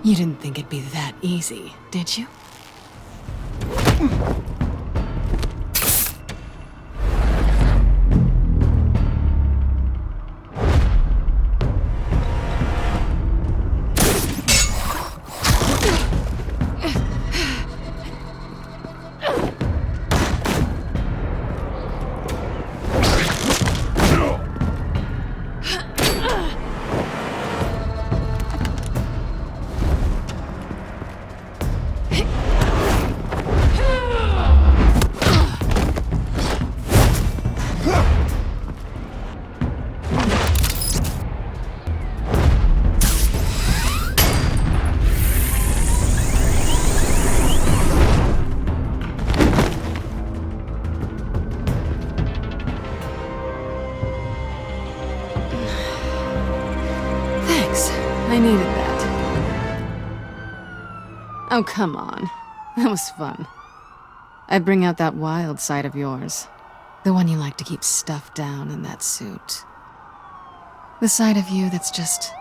You didn't think it'd be that easy, did you? I needed that. Oh, come on. That was fun. I'd bring out that wild side of yours. The one you like to keep stuffed down in that suit. The side of you that's just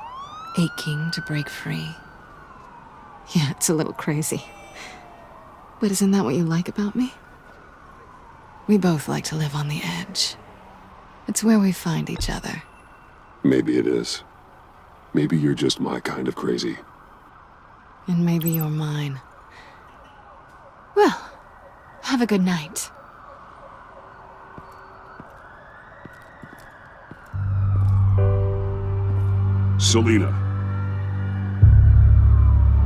aching to break free. Yeah, it's a little crazy. But isn't that what you like about me? We both like to live on the edge. It's where we find each other. Maybe it is. Maybe you're just my kind of crazy. And maybe you're mine. Well, have a good night. Selina.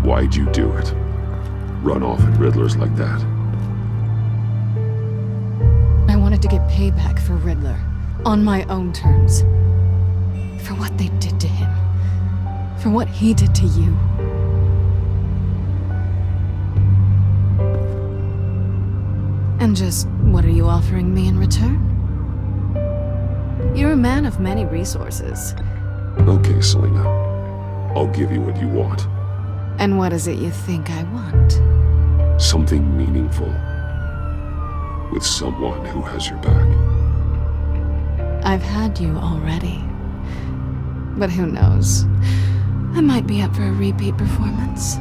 Why'd you do it? Run off at Riddlers like that? I wanted to get payback for Riddler. On my own terms. For what they did to him. For what he did to you. And just what are you offering me in return? You're a man of many resources. Okay, Selina. I'll give you what you want. And what is it you think I want? Something meaningful. With someone who has your back. I've had you already. But who knows? I might be up for a repeat performance.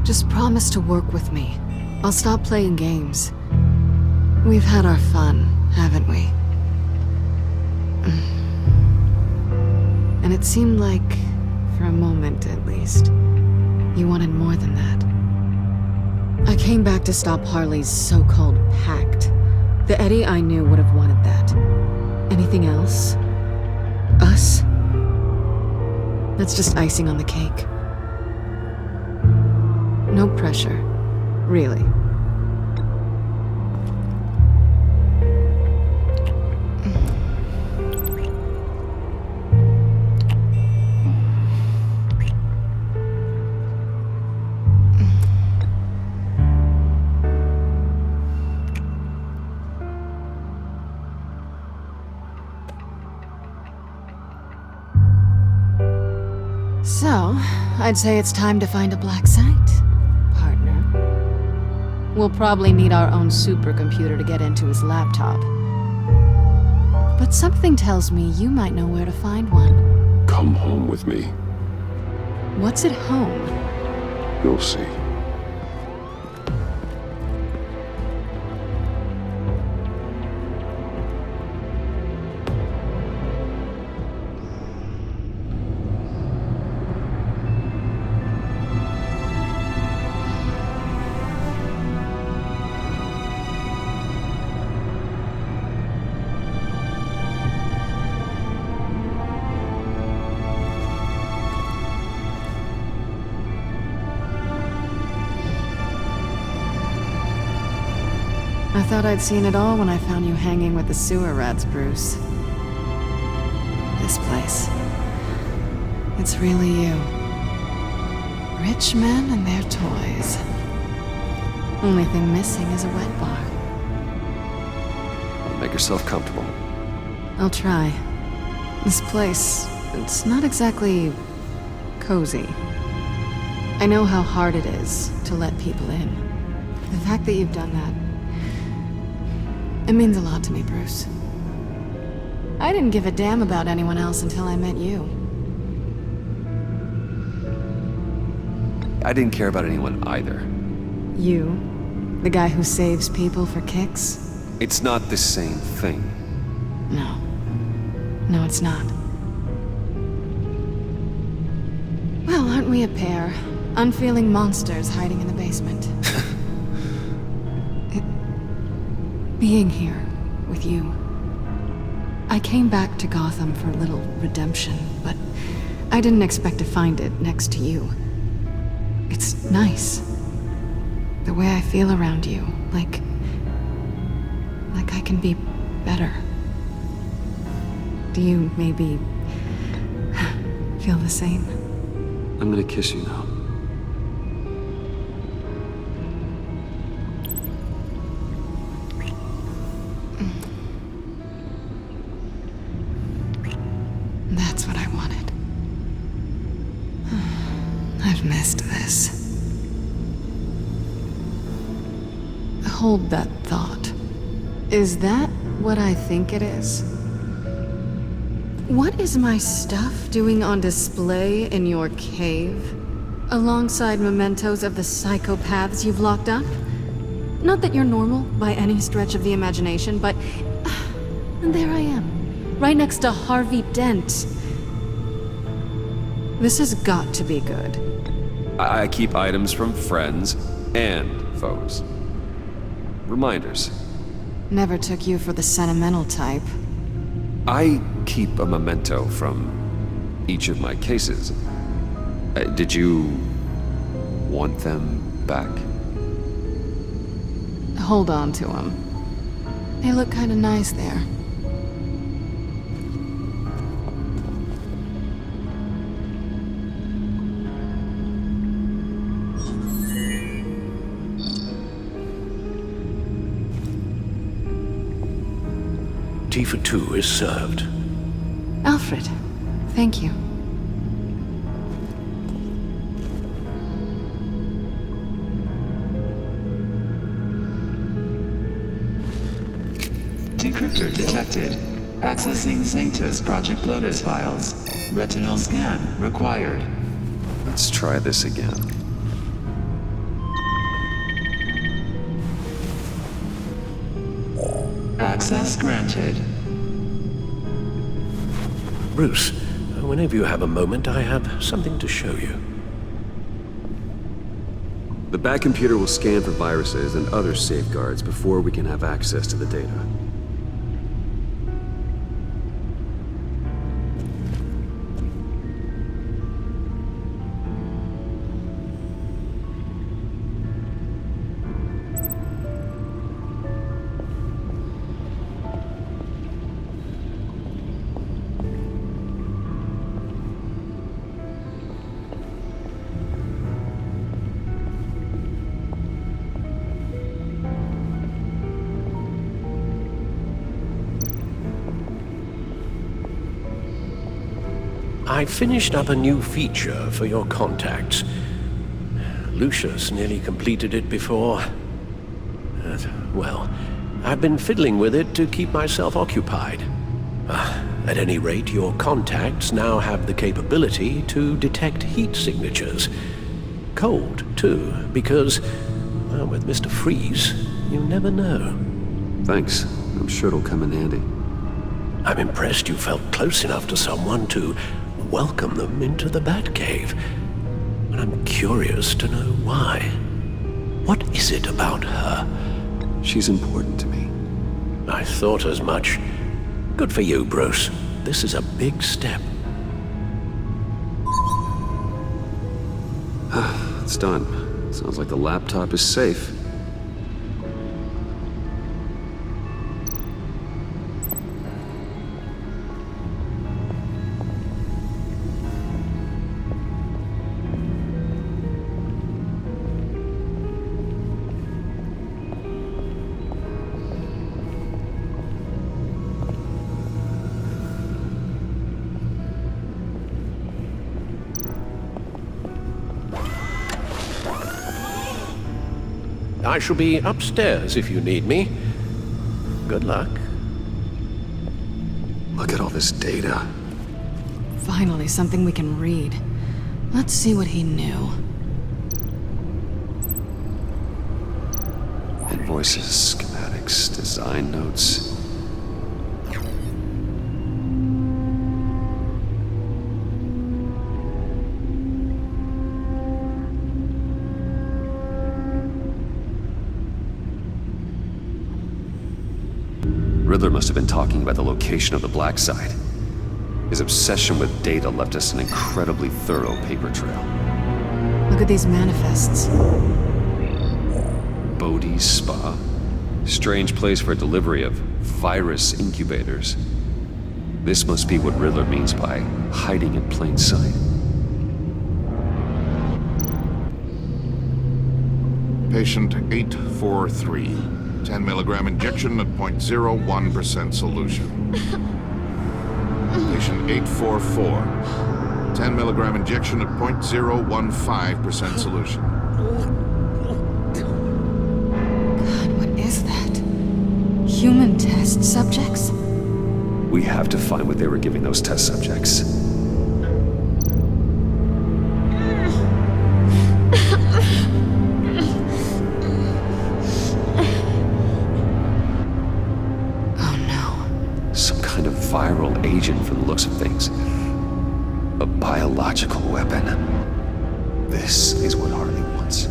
Just promise to work with me. I'll stop playing games. We've had our fun, haven't we? And it seemed like, for a moment at least, you wanted more than that. I came back to stop Harley's so-called pact. The Eddie I knew would have wanted that. Anything else? Us? That's just icing on the cake. No pressure. Really. So, I'd say it's time to find a black site, partner. We'll probably need our own supercomputer to get into his laptop. But something tells me you might know where to find one. Come home with me. What's at home? You'll see. I thought I'd seen it all when I found you hanging with the sewer rats, Bruce. This place. It's really you. Rich men and their toys. Only thing missing is a wet bar. Make yourself comfortable. I'll try. This place, it's not exactly cozy. I know how hard it is to let people in. The fact that you've done that, it means a lot to me, Bruce. I didn't give a damn about anyone else until I met you. I didn't care about anyone either. You? The guy who saves people for kicks? It's not the same thing. No. No, it's not. Well, aren't we a pair? Unfeeling monsters hiding in the basement. Being here with you. I came back to Gotham for a little redemption, but I didn't expect to find it next to you. It's nice. The way I feel around you, like I can be better. Do you maybe feel the same? I'm gonna kiss you now. That's what I wanted. I've missed this. Hold that thought. Is that what I think it is? What is my stuff doing on display in your cave? Alongside mementos of the psychopaths you've locked up? Not that you're normal by any stretch of the imagination, but and there I am, right next to Harvey Dent. This has got to be good. I keep items from friends and foes. Reminders. Never took you for the sentimental type. I keep a memento from each of my cases. Did you want them back? Hold on to them. They look kind of nice there. Tea for two is served. Alfred, thank you. Decryptor detected. Accessing Sanctus Project Lotus files. Retinal scan required. Let's try this again. Access granted. Bruce, whenever you have a moment, I have something to show you. The back computer will scan for viruses and other safeguards before we can have access to the data. I finished up a new feature for your contacts. Lucius nearly completed it before. Well, I've been fiddling with it to keep myself occupied. At any rate, your contacts now have the capability to detect heat signatures. Cold, too, because, well, with Mr. Freeze, you never know. Thanks. I'm sure it'll come in handy. I'm impressed you felt close enough to someone to welcome them into the Batcave. But I'm curious to know why. What is it about her? She's important to me. I thought as much. Good for you, Bruce. This is a big step. It's done. Sounds like the laptop is safe. I shall be upstairs if you need me. Good luck. Look at all this data. Finally, something we can read. Let's see what he knew. Invoices, schematics, design notes. Riddler must have been talking about the location of the Black Site. His obsession with data left us an incredibly thorough paper trail. Look at these manifests. Bodhi's Spa. Strange place for delivery of virus incubators. This must be what Riddler means by hiding in plain sight. Patient 843. 10 milligram injection at 0.01% solution. Patient 844. 10 milligram injection at 0.015% solution. God, what is that? Human test subjects? We have to find what they were giving those test subjects. Viral agent from the looks of things. A biological weapon. This is what Harley wants.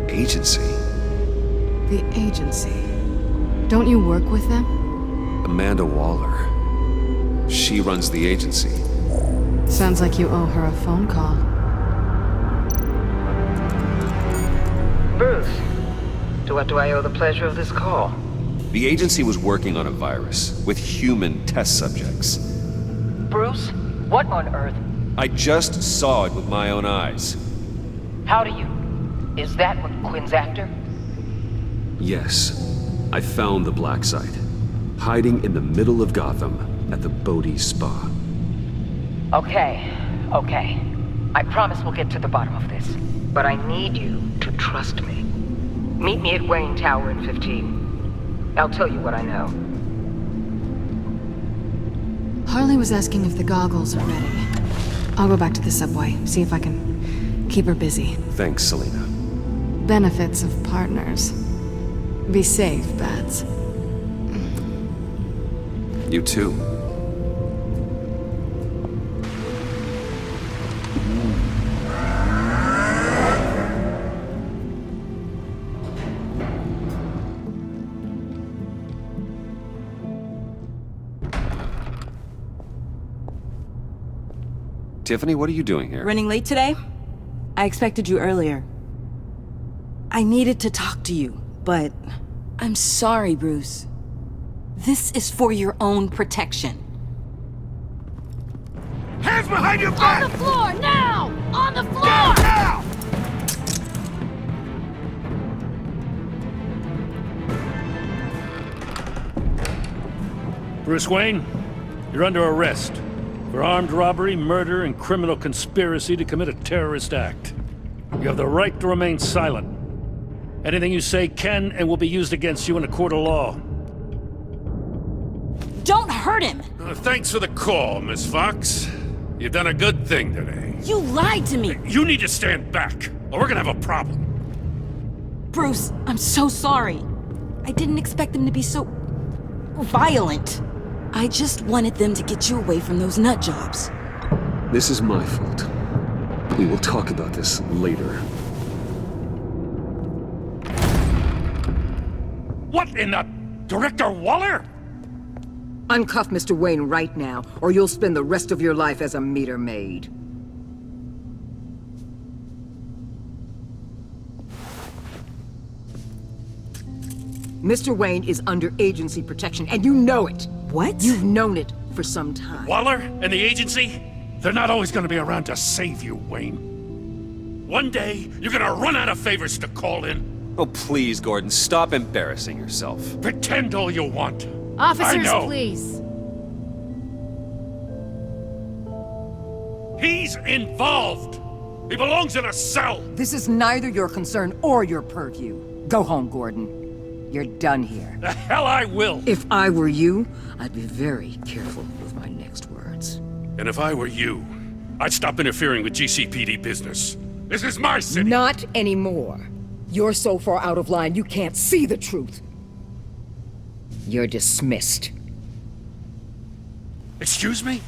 Agency? The agency. Don't you work with them? Amanda Waller. She runs the agency. Sounds like you owe her a phone call. Bruce. To what do I owe the pleasure of this call? The agency was working on a virus with human test subjects. Bruce? What on earth? I just saw it with my own eyes. How do you... Is that what Quinn's after? Yes. I found the Black Site. Hiding in the middle of Gotham at the Bodhi Spa. Okay. I promise we'll get to the bottom of this. But I need you to trust me. Meet me at Wayne Tower in 15. I'll tell you what I know. Harley was asking if the goggles are ready. I'll go back to the subway, see if I can keep her busy. Thanks, Selina. Benefits of partners. Be safe, Bats. You too. Tiffany, what are you doing here? Running late today? I expected you earlier. I needed to talk to you, but I'm sorry, Bruce. This is for your own protection. Hands behind your back! On the floor, now! On the floor! Now! Bruce Wayne, you're under arrest for armed robbery, murder, and criminal conspiracy to commit a terrorist act. You have the right to remain silent. Anything you say can and will be used against you in a court of law. Don't hurt him! Thanks for the call, Miss Fox. You've done a good thing today. You lied to me! You need to stand back, or we're gonna have a problem. Bruce, I'm so sorry. I didn't expect them to be so... violent. I just wanted them to get you away from those nut jobs. This is my fault. We will talk about this later. What in the... Director Waller? Uncuff Mr. Wayne right now, or you'll spend the rest of your life as a meter maid. Mr. Wayne is under agency protection, and you know it. What? You've known it for some time. Waller and the agency? They're not always gonna be around to save you, Wayne. One day, you're gonna run out of favors to call in. Oh, please, Gordon, stop embarrassing yourself. Pretend all you want. Officers, I know. please. He's involved. He belongs in a cell. This is neither your concern or your purview. Go home, Gordon. You're done here. The hell I will! If I were you, I'd be very careful with my next words. And if I were you, I'd stop interfering with GCPD business. This is my city! Not anymore. You're so far out of line you can't see the truth. You're dismissed. Excuse me?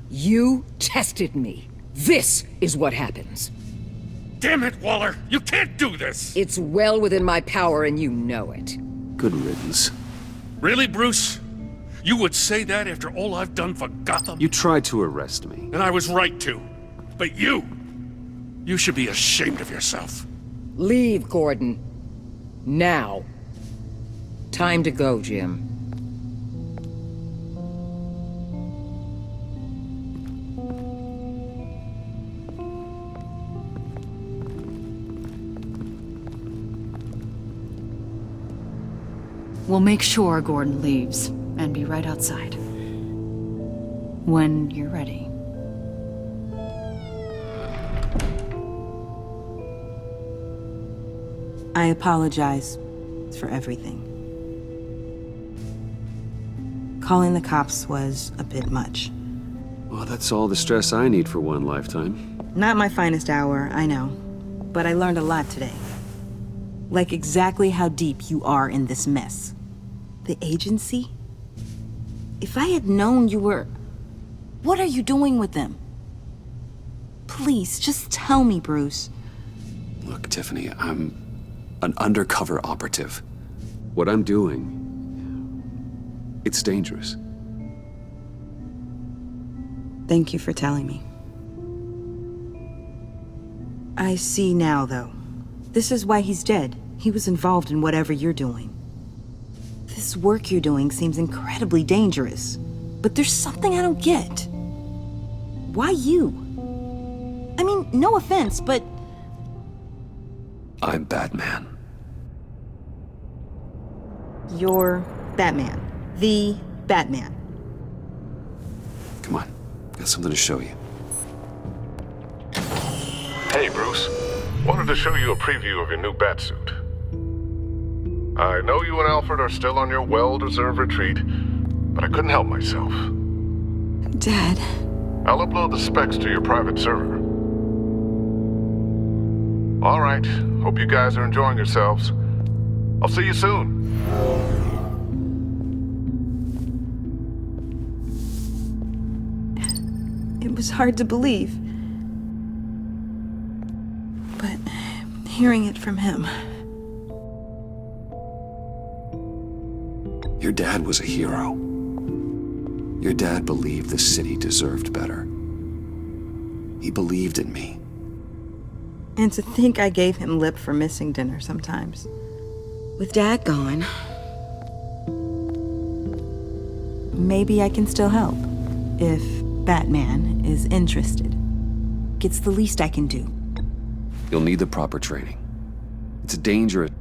You tested me. This is what happens. Damn it, Waller! You can't do this! It's well within my power and you know it. Good riddance. Really, Bruce? You would say that after all I've done for Gotham? You tried to arrest me. And I was right to. But you should be ashamed of yourself. Leave, Gordon. Now. Time to go, Jim. We'll make sure Gordon leaves, and be right outside. When you're ready. I apologize for everything. Calling the cops was a bit much. Well, that's all the stress I need for one lifetime. Not my finest hour, I know. But I learned a lot today. Like exactly how deep you are in this mess. The agency? If I had known you were... What are you doing with them? Please, just tell me, Bruce. Look, Tiffany, I'm an undercover operative. What I'm doing, it's dangerous. Thank you for telling me. I see now, though. This is why he's dead. He was involved in whatever you're doing. This work you're doing seems incredibly dangerous. But there's something I don't get. Why you? I mean, no offense, but... I'm Batman. You're Batman. The Batman. Come on, got something to show you. Hey, Bruce. Wanted to show you a preview of your new Batsuit. I know you and Alfred are still on your well-deserved retreat, but I couldn't help myself. Dad. I'll upload the specs to your private server. All right. Hope you guys are enjoying yourselves. I'll see you soon. It was hard to believe. But hearing it from him... Your dad was a hero. Your dad believed the city deserved better. He believed in me. And to think I gave him lip for missing dinner sometimes. With Dad gone... Maybe I can still help. If Batman is interested. It's the least I can do. You'll need the proper training. It's a dangerous...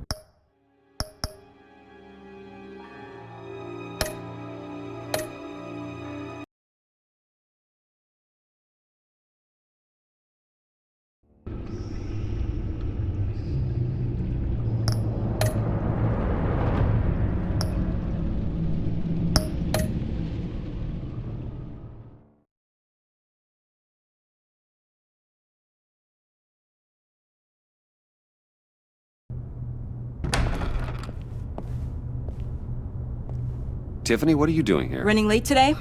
Tiffany, what are you doing here? Running late today?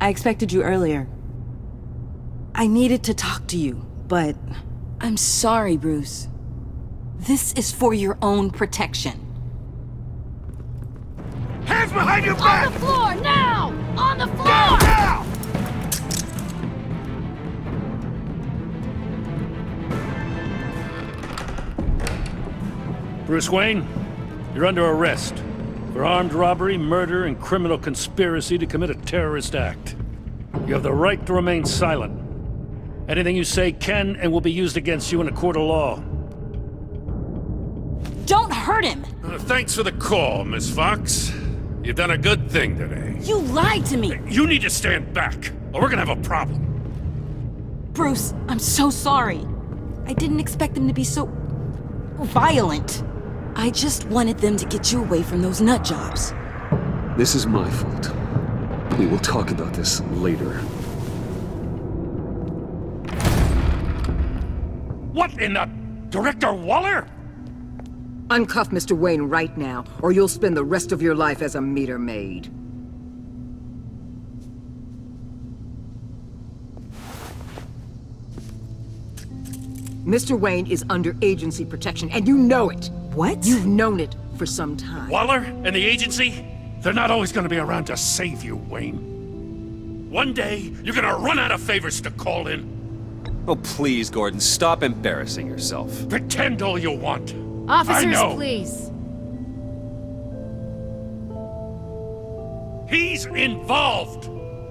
I expected you earlier. I needed to talk to you, but... I'm sorry, Bruce. This is for your own protection. Hands behind your back! On the floor, now! On the floor! Now! Bruce Wayne, you're under arrest for armed robbery, murder, and criminal conspiracy to commit a terrorist act. You have the right to remain silent. Anything you say can and will be used against you in a court of law. Don't hurt him! Thanks for the call, Miss Fox. You've done a good thing today. You lied to me! You need to stand back, or we're gonna have a problem. Bruce, I'm so sorry. I didn't expect them to be so... violent. I just wanted them to get you away from those nut jobs. This is my fault. We will talk about this later. What in the... Director Waller? Uncuff Mr. Wayne right now, or you'll spend the rest of your life as a meter maid. Mr. Wayne is under agency protection, and you know it. What? You've known it for some time. Waller and the agency? They're not always gonna be around to save you, Wayne. One day, you're gonna run out of favors to call in. Oh, please, Gordon, stop embarrassing yourself. Pretend all you want. Officers, I know. please. He's involved.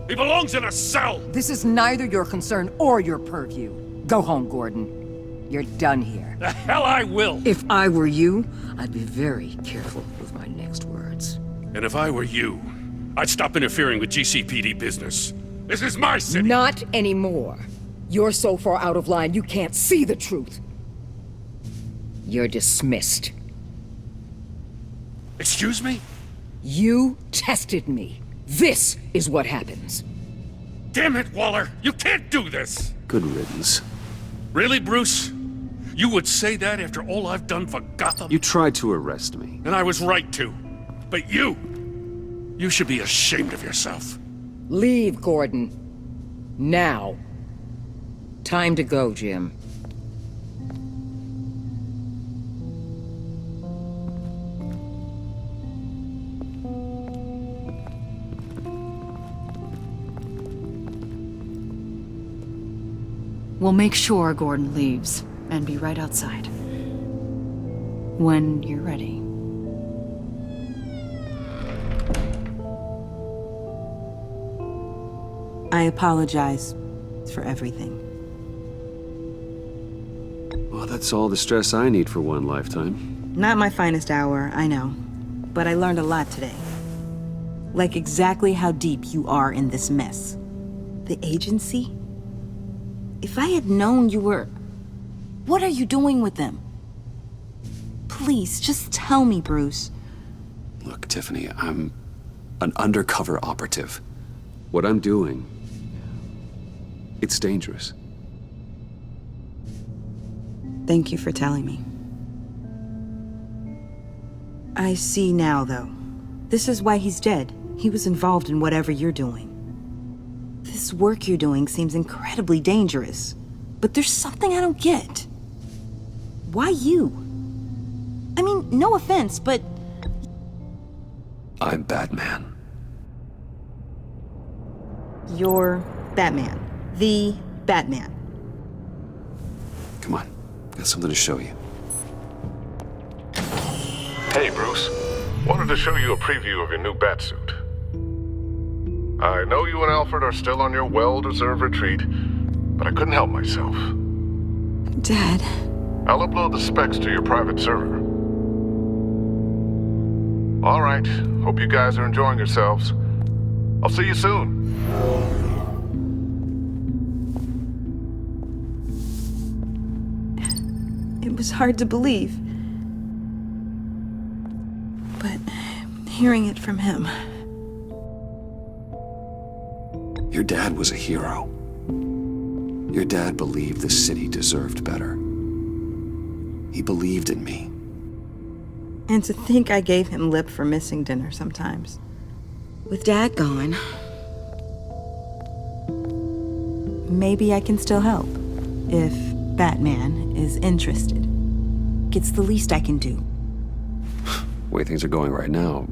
He belongs in a cell. This is neither your concern or your purview. Go home, Gordon. You're done here. The hell I will. If I were you, I'd be very careful with my next words. And if I were you, I'd stop interfering with GCPD business. This is my city. Not anymore. You're so far out of line, you can't see the truth. You're dismissed. Excuse me? You tested me. This is what happens. Damn it, Waller! You can't do this! Good riddance. Really, Bruce? You would say that after all I've done for Gotham? You tried to arrest me. And I was right to. But you should be ashamed of yourself. Leave, Gordon. Now. Time to go, Jim. We'll make sure Gordon leaves, and be right outside. When you're ready. I apologize for everything. Well, that's all the stress I need for one lifetime. Not my finest hour, I know. But I learned a lot today. Like exactly how deep you are in this mess. The agency? If I had known you were... What are you doing with them? Please, just tell me, Bruce. Look, Tiffany, I'm an undercover operative. What I'm doing, it's dangerous. Thank you for telling me. I see now, though. This is why he's dead. He was involved in whatever you're doing. This work you're doing seems incredibly dangerous. But there's something I don't get. Why you? I mean, no offense, but... I'm Batman. You're Batman. The Batman. Come on, got something to show you. Hey, Bruce. Wanted to show you a preview of your new Batsuit. I know you and Alfred are still on your well-deserved retreat, but I couldn't help myself. Dad. I'll upload the specs to your private server. All right. Hope you guys are enjoying yourselves. I'll see you soon. It was hard to believe. But hearing it from him... Your dad was a hero. Your dad believed the city deserved better. He believed in me. And to think I gave him lip for missing dinner sometimes. With Dad gone... Maybe I can still help. If Batman is interested. It's the least I can do. The way things are going right now,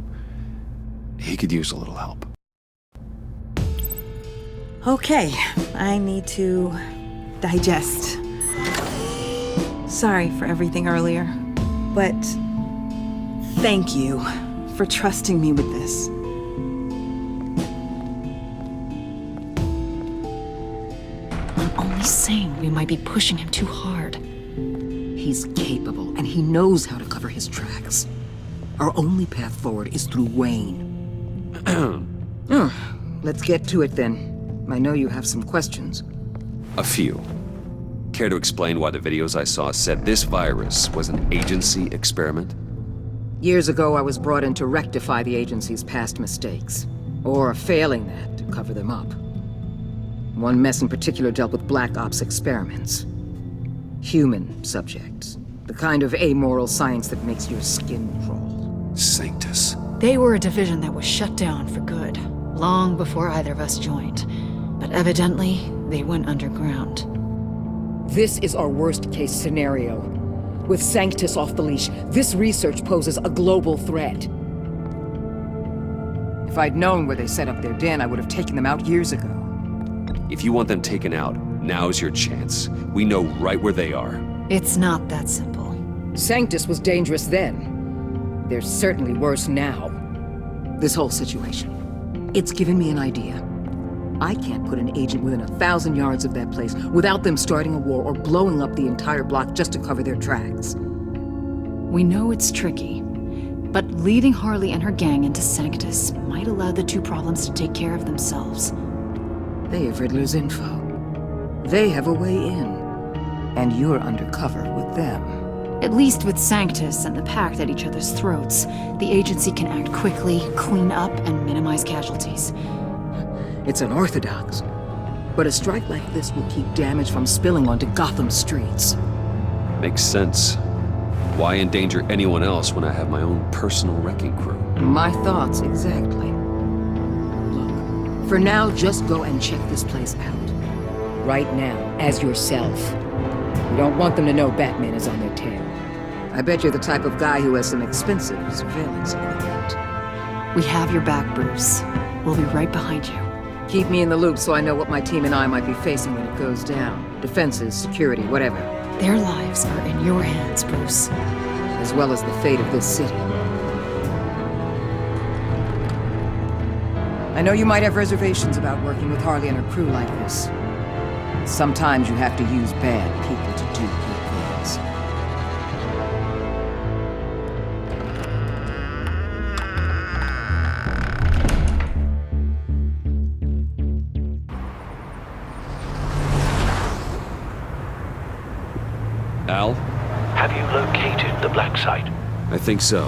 he could use a little help. Okay, I need to digest. Sorry for everything earlier, but thank you for trusting me with this. I'm only saying we might be pushing him too hard. He's capable, and he knows how to cover his tracks. Our only path forward is through Wayne. Let's get to it then. I know you have some questions. A few. Care to explain why the videos I saw said this virus was an agency experiment? Years ago, I was brought in to rectify the agency's past mistakes. Or failing that, to cover them up. One mess in particular dealt with Black Ops experiments. Human subjects. The kind of amoral science that makes your skin crawl. Sanctus. They were a division that was shut down for good, long before either of us joined. But evidently, they went underground. This is our worst-case scenario. With Sanctus off the leash, this research poses a global threat. If I'd known where they set up their den, I would have taken them out years ago. If you want them taken out, now's your chance. We know right where they are. It's not that simple. Sanctus was dangerous then. They're certainly worse now. This whole situation, it's given me an idea. I can't put an agent within 1,000 yards of that place without them starting a war or blowing up the entire block just to cover their tracks. We know it's tricky, but leading Harley and her gang into Sanctus might allow the two problems to take care of themselves. They have Riddler's info. They have a way in. And you're undercover with them. At least with Sanctus and the Pact at each other's throats, the agency can act quickly, clean up, and minimize casualties. It's unorthodox. But a strike like this will keep damage from spilling onto Gotham streets. Makes sense. Why endanger anyone else when I have my own personal wrecking crew? My thoughts, exactly. Look, for now, just go and check this place out. Right now, as yourself. We don't want them to know Batman is on their tail. I bet you're the type of guy who has some expensive surveillance equipment. We have your back, Bruce. We'll be right behind you. Keep me in the loop so I know what my team and I might be facing when it goes down. Defenses, security, whatever. Their lives are in your hands, Bruce. As well as the fate of this city. I know you might have reservations about working with Harley and her crew like this. Sometimes you have to use bad people to do good things. Al? Have you located the black site? I think so.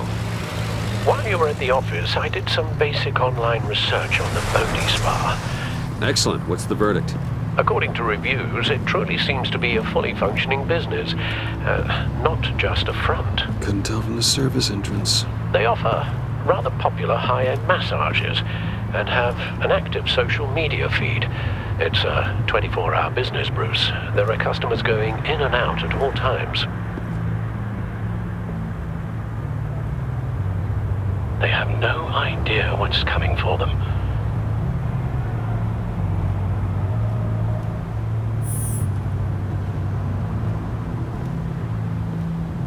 While you were at the office, I did some basic online research on the Bodhi Spa. Excellent. What's the verdict? According to reviews, it truly seems to be a fully functioning business, not just a front. Couldn't tell from the service entrance. They offer rather popular high-end massages and have an active social media feed. It's a 24-hour business, Bruce. There are customers going in and out at all times. They have no idea what's coming for them.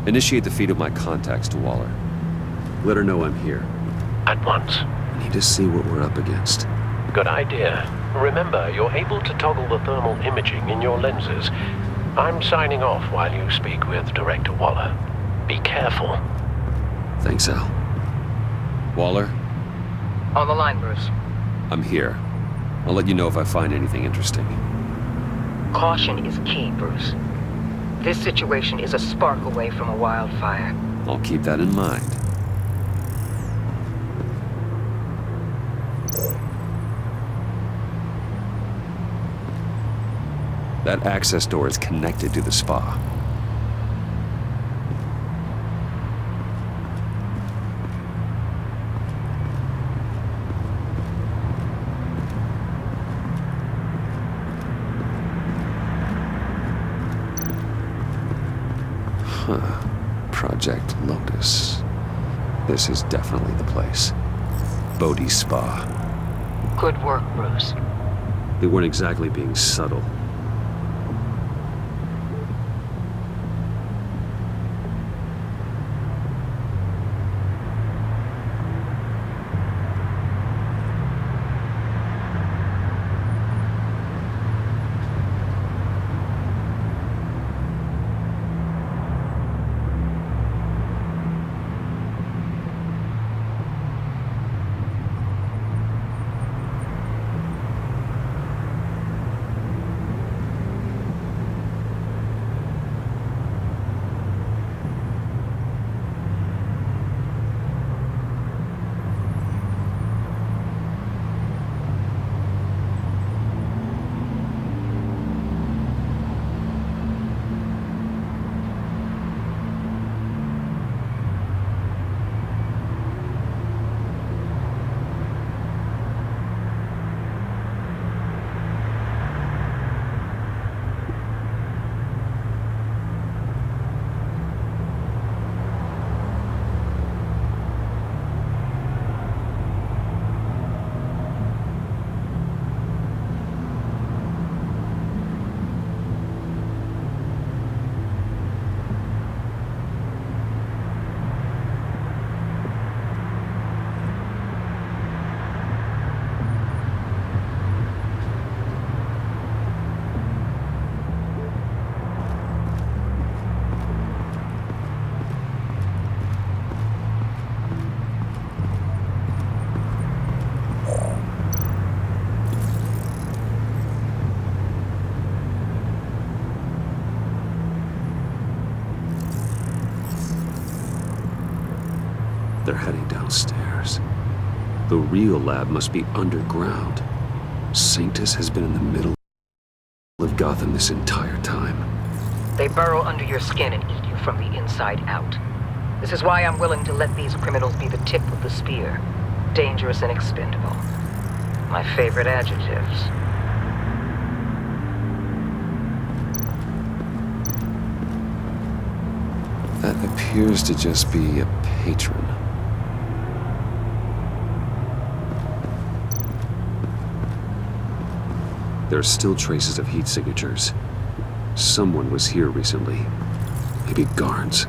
Initiate the feed of my contacts to Waller. Let her know I'm here. At once. I need to see what we're up against. Good idea. Remember, you're able to toggle the thermal imaging in your lenses. I'm signing off while you speak with Director Waller. Be careful. Thanks, Al. Waller? On the line, Bruce. I'm here. I'll let you know if I find anything interesting. Caution is key, Bruce. This situation is a spark away from a wildfire. I'll keep that in mind. That access door is connected to the spa. Project Lotus. This is definitely the place. Bodhi Spa. Good work, Bruce. They weren't exactly being subtle. heading downstairs. The real lab must be underground. Sanctus has been in the middle of Gotham this entire time. They burrow under your skin and eat you from the inside out. This is why I'm willing to let these criminals be the tip of the spear. Dangerous and expendable. My favorite adjectives. That appears to just be a patron. There are still traces of heat signatures. Someone was here recently. Maybe Garns.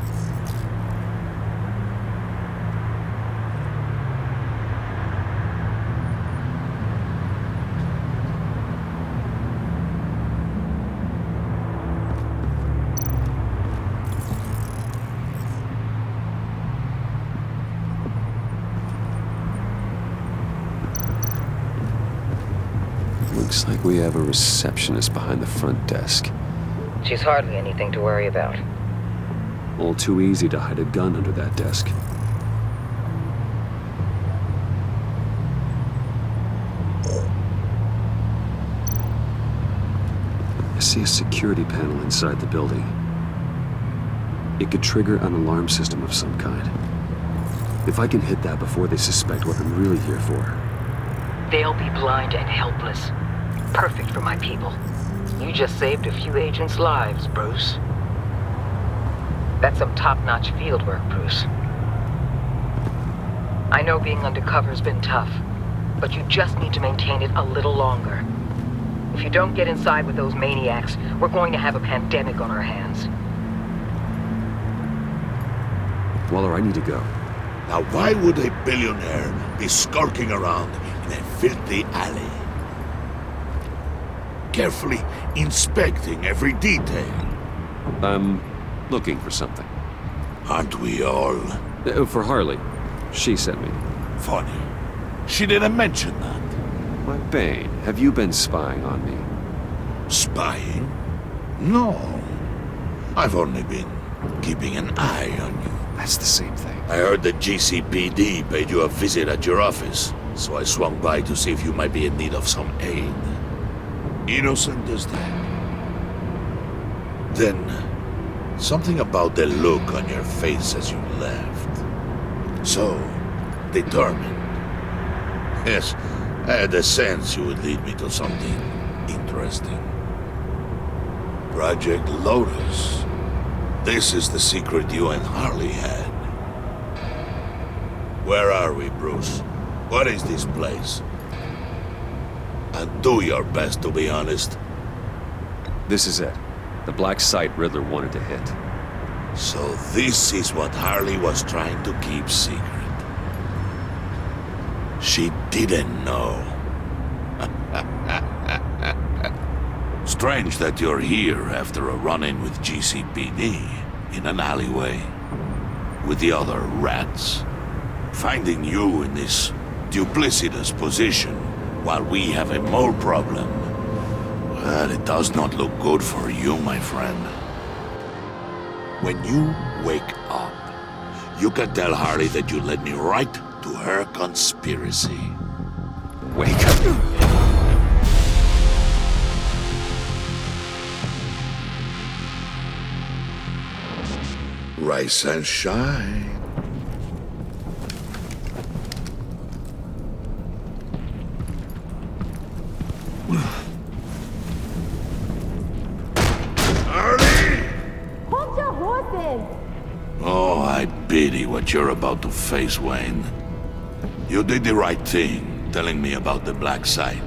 Looks like we have a receptionist behind the front desk. She's hardly anything to worry about. All too easy to hide a gun under that desk. I see a security panel inside the building. It could trigger an alarm system of some kind. If I can hit that before they suspect what I'm really here for. They'll be blind and helpless. Perfect for my people. You just saved a few agents' lives, Bruce. That's some top-notch fieldwork, Bruce. I know being undercover's been tough, but you just need to maintain it a little longer. If you don't get inside with those maniacs, we're going to have a pandemic on our hands. Waller, I need to go. Now why would a billionaire be skulking around in a filthy alley? Carefully inspecting every detail. I'm looking for something. Aren't we all? For Harley. She sent me. Funny. She didn't mention that. Why, Bane, have you been spying on me? Spying? No. I've only been keeping an eye on you. That's the same thing. I heard the GCPD paid you a visit at your office, so I swung by to see if you might be in need of some aid. Innocent as that. Then, something about the look on your face as you left. So, determined. Yes, I had a sense you would lead me to something interesting. Project Lotus. This is the secret you and Harley had. Where are we, Bruce? What is this place? And do your best to be honest. This is it. The black site Riddler wanted to hit. So this is what Harley was trying to keep secret. She didn't know. Strange that you're here after a run-in with GCPD in an alleyway with the other rats. Finding you in this duplicitous position while we have a mole problem. Well, it does not look good for you, my friend. When you wake up, you can tell Harley that you led me right to her conspiracy. Wake up. Rise and shine. Harley! Hold your horses! Oh, I pity what you're about to face, Wayne. You did the right thing, telling me about the black site.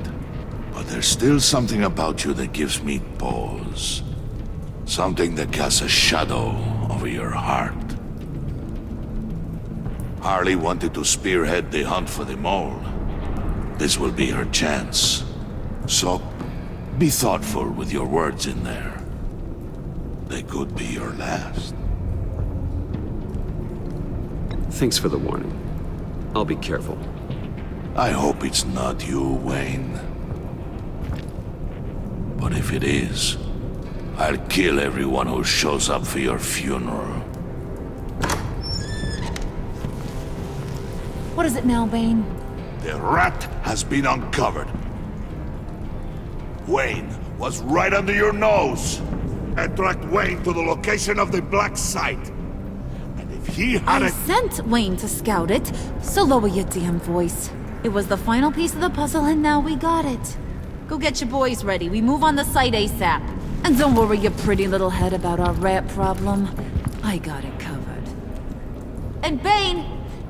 But there's still something about you that gives me pause. Something that casts a shadow over your heart. Harley wanted to spearhead the hunt for the mole. This will be her chance. So, be thoughtful with your words in there. They could be your last. Thanks for the warning. I'll be careful. I hope it's not you, Wayne. But if it is, I'll kill everyone who shows up for your funeral. What is it now, Bane? The rat has been uncovered. Wayne was right under your nose. I tracked Wayne to the location of the black site. And if he had I sent Wayne to scout it, so lower your damn voice. It was the final piece of the puzzle and now we got it. Go get your boys ready. We move on the site ASAP. And don't worry your pretty little head about our rat problem. I got it covered. And Bane,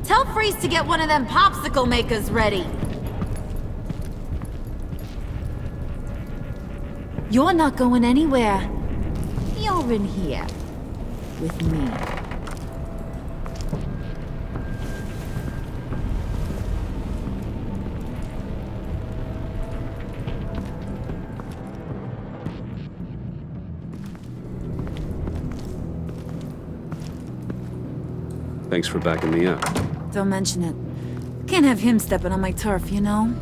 tell Freeze to get one of them popsicle makers ready. You're not going anywhere. You're in here. With me. Thanks for backing me up. Don't mention it. Can't have him stepping on my turf, you know?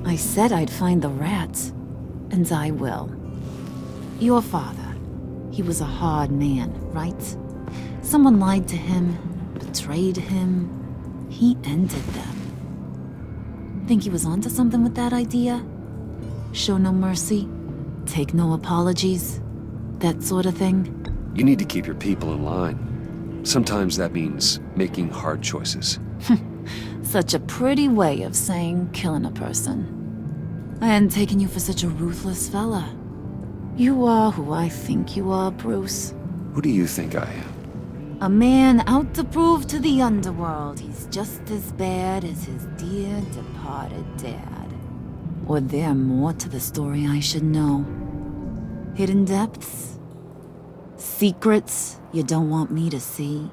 I said I'd find the rats. And I will. Your father. He was a hard man, right? Someone lied to him, betrayed him. He ended them. Think he was onto something with that idea? Show no mercy? Take no apologies? That sort of thing? You need to keep your people in line. Sometimes that means making hard choices. Such a pretty way of saying killing a person. I hadn't taken you for such a ruthless fella. You are who I think you are, Bruce. Who do you think I am? A man out to prove to the underworld he's just as bad as his dear departed dad. Or there more to the story I should know? Hidden depths? Secrets you don't want me to see?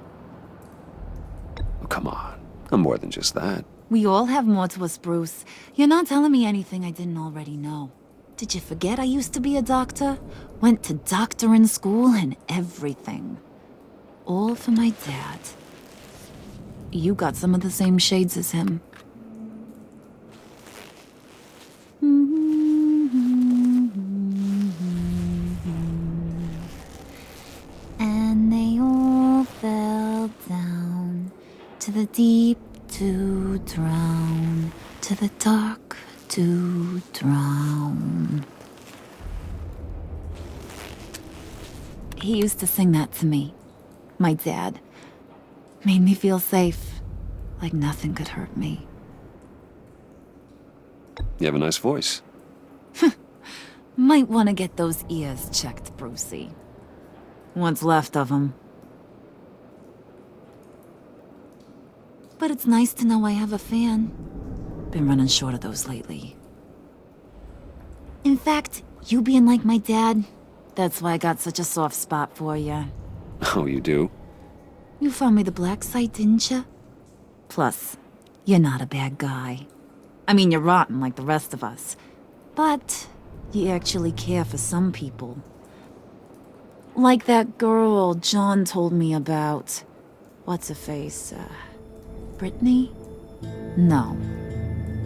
Oh, come on. I'm more than just that. We all have more to us, Bruce. You're not telling me anything I didn't already know. Did you forget I used to be a doctor? Went to doctoring school and everything. All for my dad. You got some of the same shades as him. And they all fell down to the deep to drown, to the dark to drown. He used to sing that to me. My dad. Made me feel safe. Like nothing could hurt me. You have a nice voice. Might want to get those ears checked, Brucey. What's left of them. But it's nice to know I have a fan. Been running short of those lately. In fact, you being like my dad, that's why I got such a soft spot for you. Oh, you do? You found me the black site, didn't you? Plus, you're not a bad guy. I mean, you're rotten like the rest of us. But you actually care for some people. Like that girl John told me about. What's her face? Brittany? No.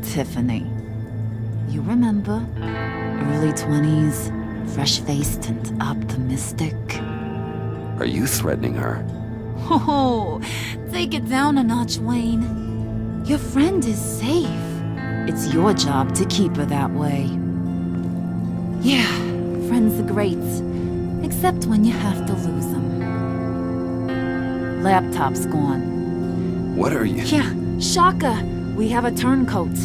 Tiffany. You remember? Early 20s, fresh-faced and optimistic. Are you threatening her? Oh, take it down a notch, Wayne. Your friend is safe. It's your job to keep her that way. Yeah, friends are great. Except when you have to lose them. Laptop's gone. What are you? Yeah, shocker. We have a turncoat.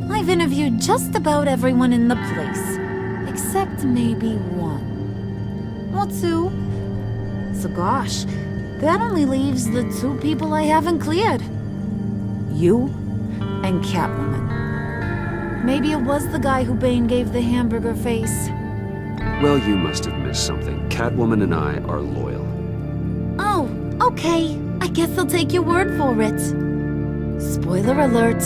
I've interviewed just about everyone in the place. Except maybe one. Or two. So gosh, that only leaves the two people I haven't cleared. You and Catwoman. Maybe it was the guy who Bane gave the hamburger face. Well, you must have missed something. Catwoman and I are loyal. Oh, okay. I guess I'll take your word for it. Spoiler alert.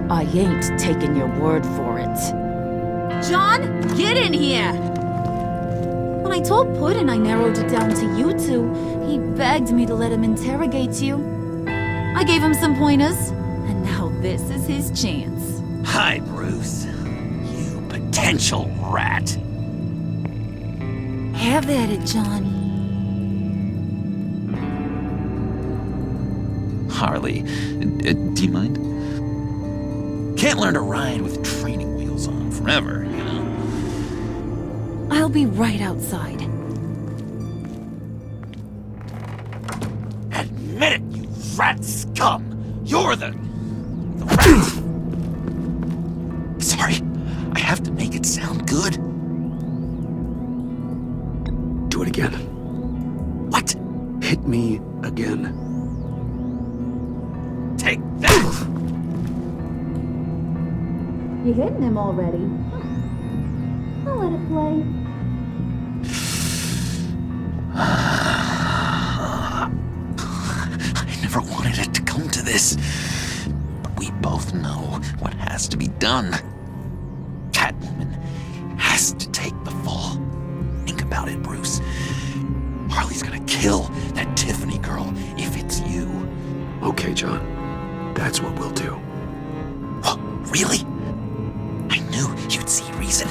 I ain't taking your word for it. John, get in here! When I told Puddin' I narrowed it down to you two, he begged me to let him interrogate you. I gave him some pointers, and now this is his chance. Hi, Bruce. You potential rat. Have at it, John. Harley, do you mind? Can't learn to ride with training wheels on forever, you know? I'll be right outside. Admit it, you rat scum! You're the rat! Sorry, I have to make it sound good. Do it again. What? Hit me again. Take that! You hitting him already? I'll let it play. I never wanted it to come to this. But we both know what has to be done. Catwoman has to take the fall. Think about it, Bruce. Harley's gonna kill that Tiffany girl if it's you. Okay, John. That's what we'll do. Oh, really? I knew you'd see reason.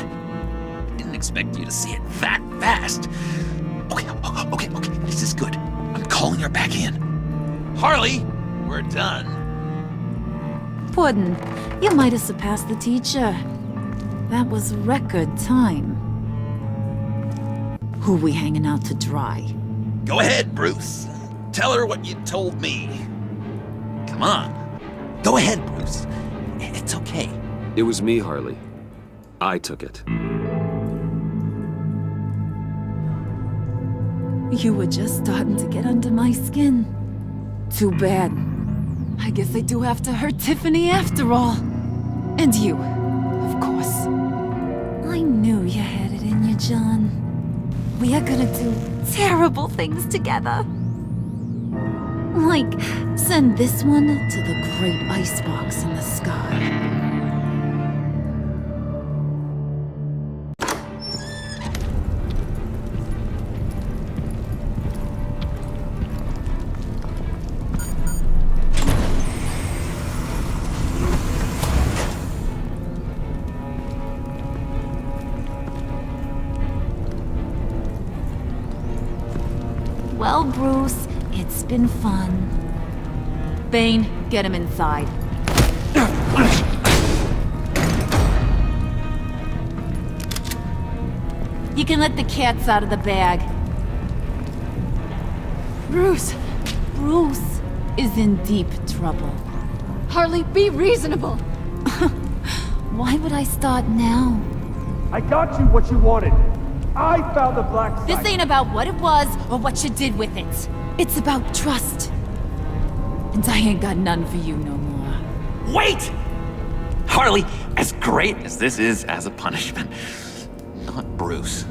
Didn't expect you to see it that fast. Okay, this is good. I'm calling her back in. Harley, we're done. Puddin', you might have surpassed the teacher. That was record time. Who we hanging out to dry? Go ahead, Bruce. Tell her what you told me. Come on. Go ahead, Bruce. It's okay. It was me, Harley. I took it. You were just starting to get under my skin. Too bad. I guess I do have to hurt Tiffany after all. And you, of course. I knew you had it in you, John. We are gonna do terrible things together. Like, send this one to the great icebox in the sky. Well, Bruce, it's been fun. Bane, get him inside. You can let the cats out of the bag. Bruce! Bruce is in deep trouble. Harley, be reasonable! Why would I start now? I got you what you wanted. I found the black site. This ain't about what it was or what you did with it. It's about trust. And I ain't got none for you no more. Wait! Harley, as great as this is as a punishment, not Bruce.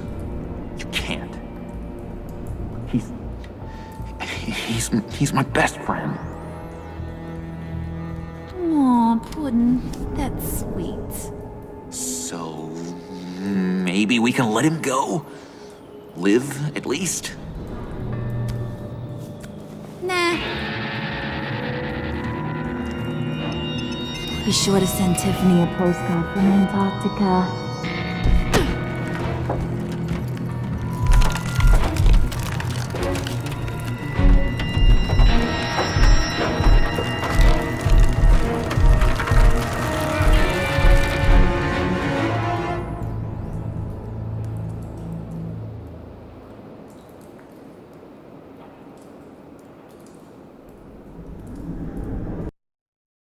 You can't. He's my best friend. Aw, Puddin', that's sweet. So maybe we can let him go? Live, at least? Nah. Be sure to send Tiffany a postcard from Antarctica.